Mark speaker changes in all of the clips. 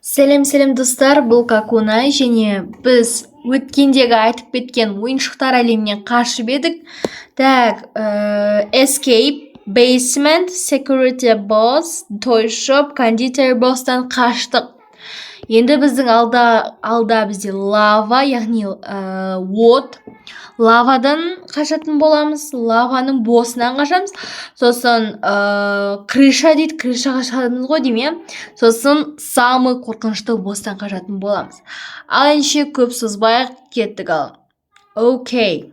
Speaker 1: Сәлем достар, бұл Какунай және біз өткендегі айтып кеткен ойыншықтар әлемінен қашып едік. Так, Escape, Basement, Security Boss, Toy Shop, Conditor Boss'тан қаштық. Енді біздің алда бізде лава, яғни от. Лавадан қашатын боламыз, лаваның боссынан қашамыз. Сосын крыша дейді, крышаға шығамыз ғой деймін. Сосын самый қорқынышты босстан қашатын боламыз. Ал ендеше көп созбайық, кеттік ал. Окей.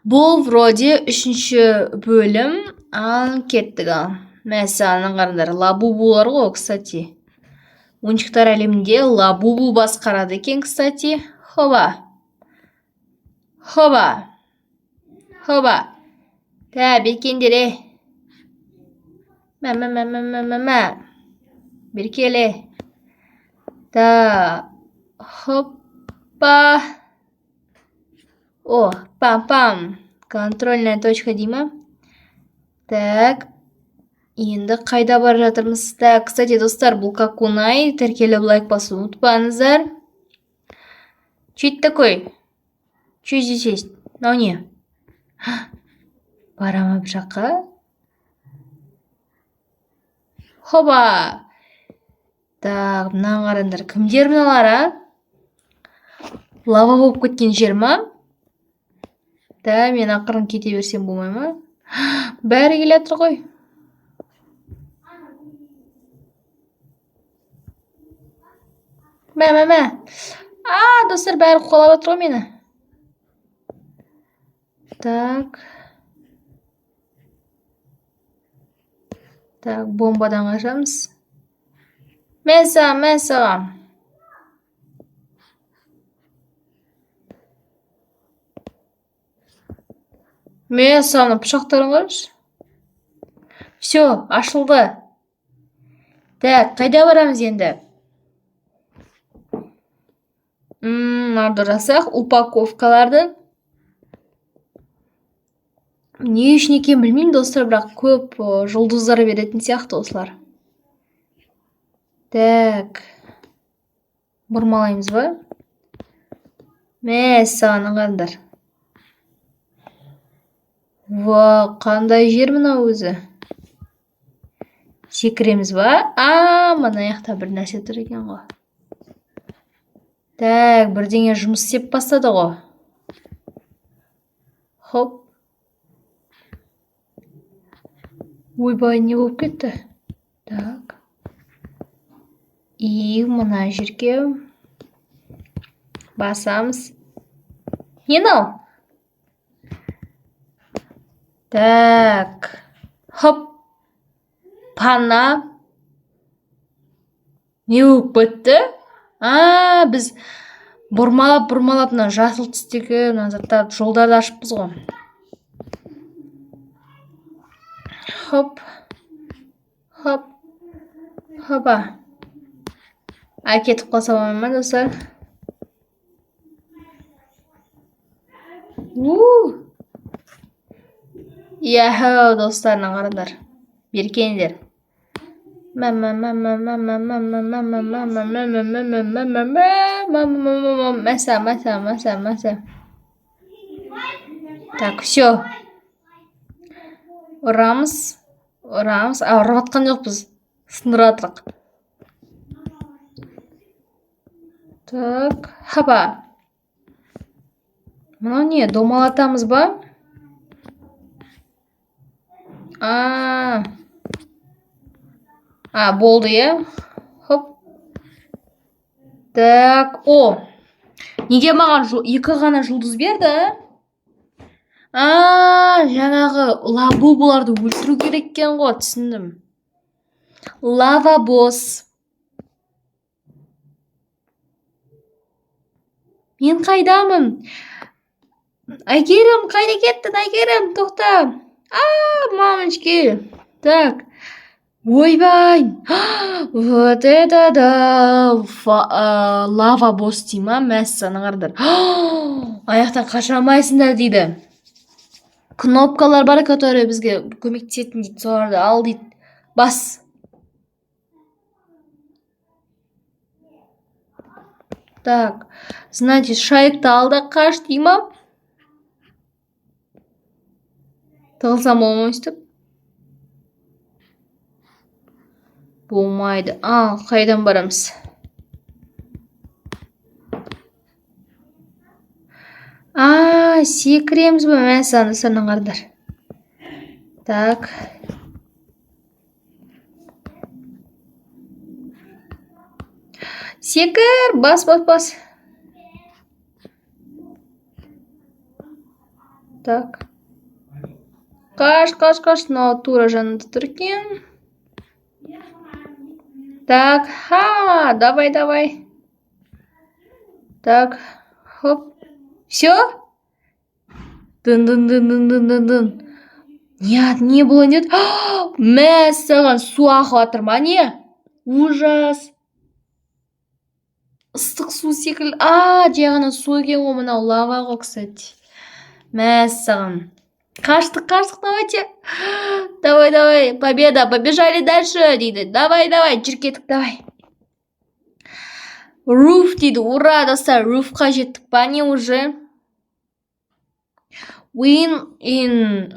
Speaker 1: Бұл вроде 3-ші бөлім. Ал кеттік ал. Мәселен қараңдар, лабубулар ғой, кстати. Ойыншықтар әлемінде лабубу басқарады екен, кстати. Хоба. Та, бекендере. Беркеле. Та, хоппа. О, пам-пам. Контрольная точка дейма. Так. Енді қайда бар жатырмыз? Так, кстати, достар, бұл Какунай. Тіркеліп лайк басуды ұмытпаңыздар. Че это такой? Че здесь есть? Мынау не? Барама бір жаққа. Хоба. Так, мынаны қараңдар. Кімдер мыналар, а? Лава болып кеткен жер ма? Да, мен ақырын кете берсем болмай ма? Бәрі келе жатыр ғой. Мә. Достар, бәрі қолап жатыр ғой мені. Так, бомбадан қашамыз. Мен саған. Мен саған пышақтарын қарашы. Все, ашылды. Так, қайда барамыз енді? Мынарды жасақ, упаковкаларды. Не үшін екен білмеймін, достар, бірақ көп жұлдыздар беретін сияқты осылар. Так. Бұрмалаймыз ба? Саған қараңдар. Ва, қандай жер мына өзі? Секіреміз ба? Мына яқта бір нәрсе тұр екен ғой. Так, бірдеңе жұмыс істеп бастады ғой. Хоп. Ойбай, не болып кетті? Так. И мына жерге басамыз. Не мынау? Так. Хоп. Пана. Не болып кетті? Біз бұрмалап мына жасыл түстегі заттарды жолдарды ашыппыз ғой. Хопа. Кетіп қалса болмай ма, достар? Яхау, достарына қараңдар. Беркендер. Мәса. Так, все. Ұрамыз. Ұрыватқан жоқпыз. Сындыратық. Так, хапа. Мынау не, домалатамыз ба? Болды, е? Хоп. Так, неге маған 2 ғана жұлдыз берді? Жаңағы лабубуларды өлтіру кереккен ғой, түсіндім. Лава босс. Мен қайдамын? Айгерім, қайда кеттің, Айгерім, тоқта. Мамочки. Так. Ойбай. Вот это да. Лава босс дейма, мәссаны қардар. Аяқтан қашамайсыңдар дейді. Кнопкалар бар, которые бізге көмектесетін дейді, соларды ал дейді. Бас. Так, значит, шайықты ал да қаш дей ма? Тығылсам бола ма өйстіп? Болмайды. Қайдан барамыз? Секіреміз бе? Мәсі сырныңардар. Так. Секір, бас. Так. Қаш, мынау тура жанында тұр екен. Так, давай. Так, хоп. Все? Дын. Не было, нет. Мәссаған, су ағып жатыр ма, не? Ужас. Ыстық су секілді. Жай ғана су екен ғой, мынау лава ғой, кстати. Мәссаған. Қаштық, давайте. Давай. Победа, побежали дальше, дейді. Давай, жүр кеттік, давай. Руф дейді, ура, достар, руфқа жеттік па, не уже? Win in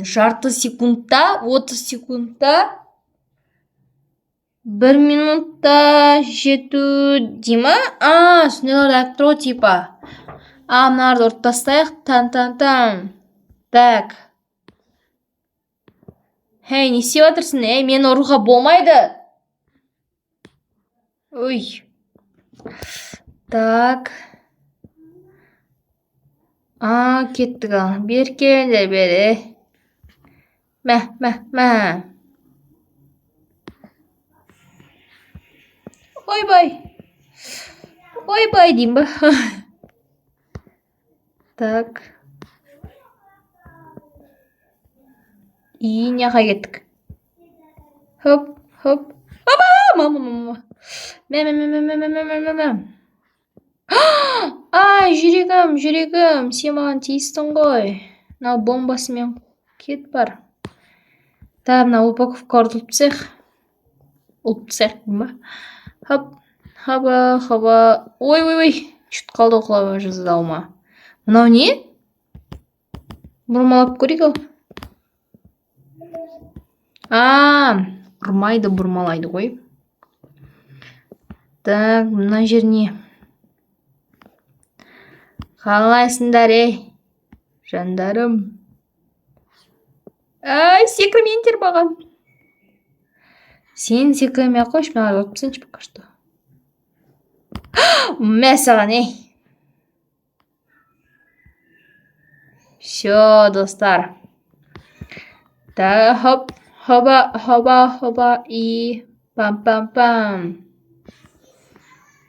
Speaker 1: жарты секундта, 30 секундта, 1 минутта жету дей ма? Сондайларды айтып тұр ғой, типа. Мынарды ұрып тастайық. Тан. Так. Хей, не істеп жатырсың? Мені ұруға болмайды. Ой. Так. Кеттік ал. Беркелдер бері. Мә. Ойбай дейм ба? Так. Неға кеттік? Хоп. Мама. Мә. Жүрегім, сен маған тиістің ғой. Мынау бомбасымен кет бар. Так, мына упаковкаларды ұлып тастайық дейм ба? Хаба. Ой. Чүт қалды оқылауға жазды алма. Мынау не? Бұрмалап көрейік ау. Бұрмалайды ғой. Так, мына жер не? Қалайсыңдар, жандарым. Секірмеңдер маған. Сен секірмей қойшы, маған отпысыншы пока что. Мәсаған, Все, достар. Так, хоба и пам.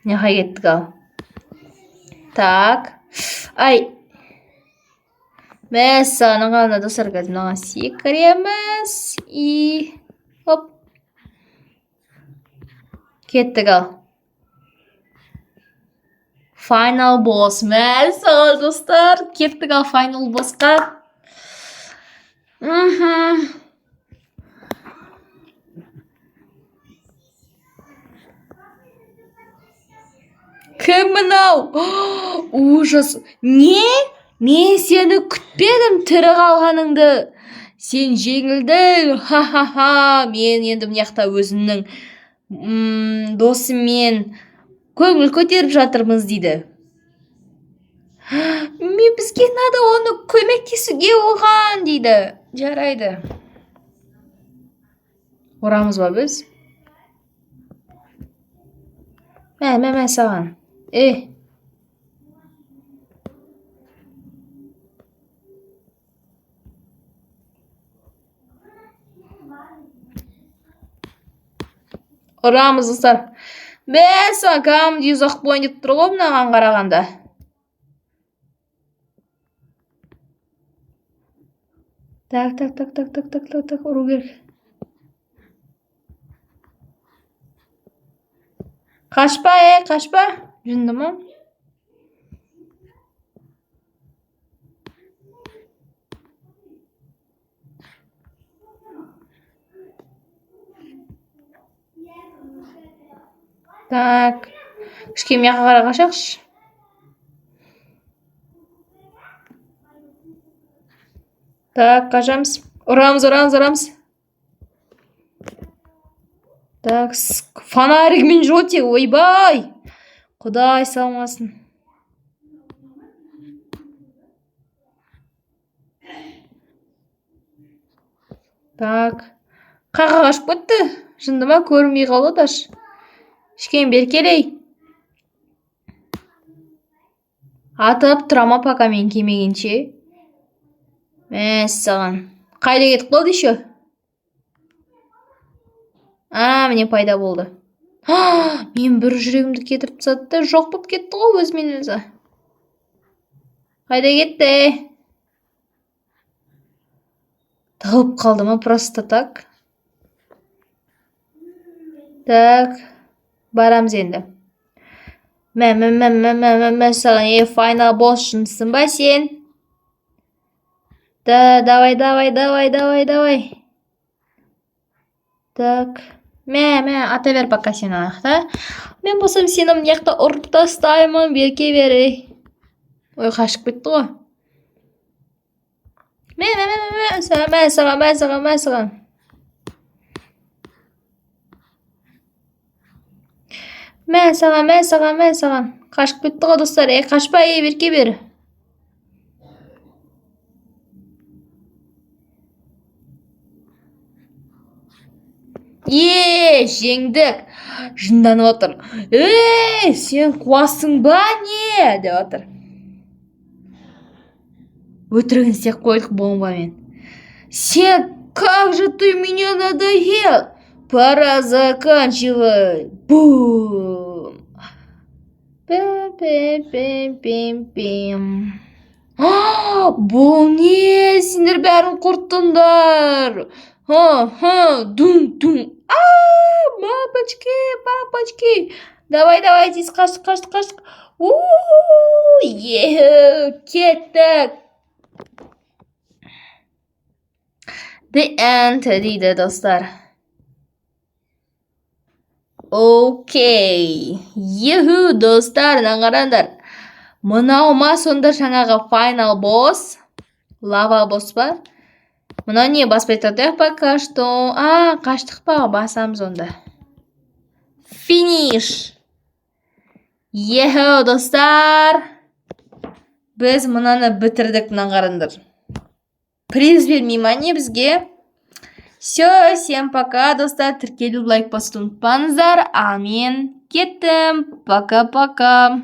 Speaker 1: Неға кеттік ал. Так. Мәссаған, ғана достар, қазір мынаған секіреміз. И хоп. Кеттік ал. Final boss. Мәссаған, достар. Кеттік ал final bossқа. Кім мынау? Ужас. Не? Мен сені күтпедім тірі қалғаныңды. Сен жеңілдің. Мен енді мынаяқта өзімнің досыммен көңіл көтеріп жатырмыз дейді. Бізге надо оны көмектесуге оған дейді. Жарайды. Орамыз ба біз? Мә саған. Ұрамыз ұстар. Бәсі, кәмді ұзақ бойын деп тұр ғой мынаған қарағанда. Так, ұру керек. Қашпа. Жынды ма? Так. Кішкене мияққа қарай қашақшы. Так, қашамыз. Ұрамыз. Так, фонаригімен жүр ғой тек, ойбай. Құдай салмасын. Так, қаға қашып кетті. Жынды ма, көрінбей қалды даш. Кішкене беркелей. Атып тұрама пока мен келмегенше. Мәссаған. Қайда кетіп қалды еще? Міне пайда болды. Мен бір жүрегімді кетіріп тастады, жоқ болып кетті ғой өзімен өзі. Қайда кетті? Тығылып қалды ма просто так? Так, барамыз енді. Саған файнал босс жынсың ба сен? Да, давай. Так, ата бер пока сен анақта. Мен болсам сені мынаяқта ұрып тастаймын, берке бері. Ой, қашып кетті ғой. Саған. Саған. Қашып кетті ғой достар. Қашпа, берке бері. Жеңдік. Жынданып отыр. Сен қуасың ба не? Деп отыр. Өтірігін істеп қойдық бомбамен. Сен, как же ты меня надоел? Пора заканчивать. Бум. Пим. Бұл не? Сендер бәрін құрттыңдар. Дум. Папочки. Давай, тез қаштық. Кеттік. The end дейді достар. Окей. Достар, қараңдар. Мынау ма сонда жаңағы final boss? Лава босс ба? Мынау не баспай тұрдық пока что? Қаштық па, басамыз онда. Finish. Достар. Біз мынаны бітірдік, қараңдар. Приз бермей ма не бізге? Все, всем пока, достар. Тіркелу, лайк басуды ұмытпаңыздар. Кеттім. Пока.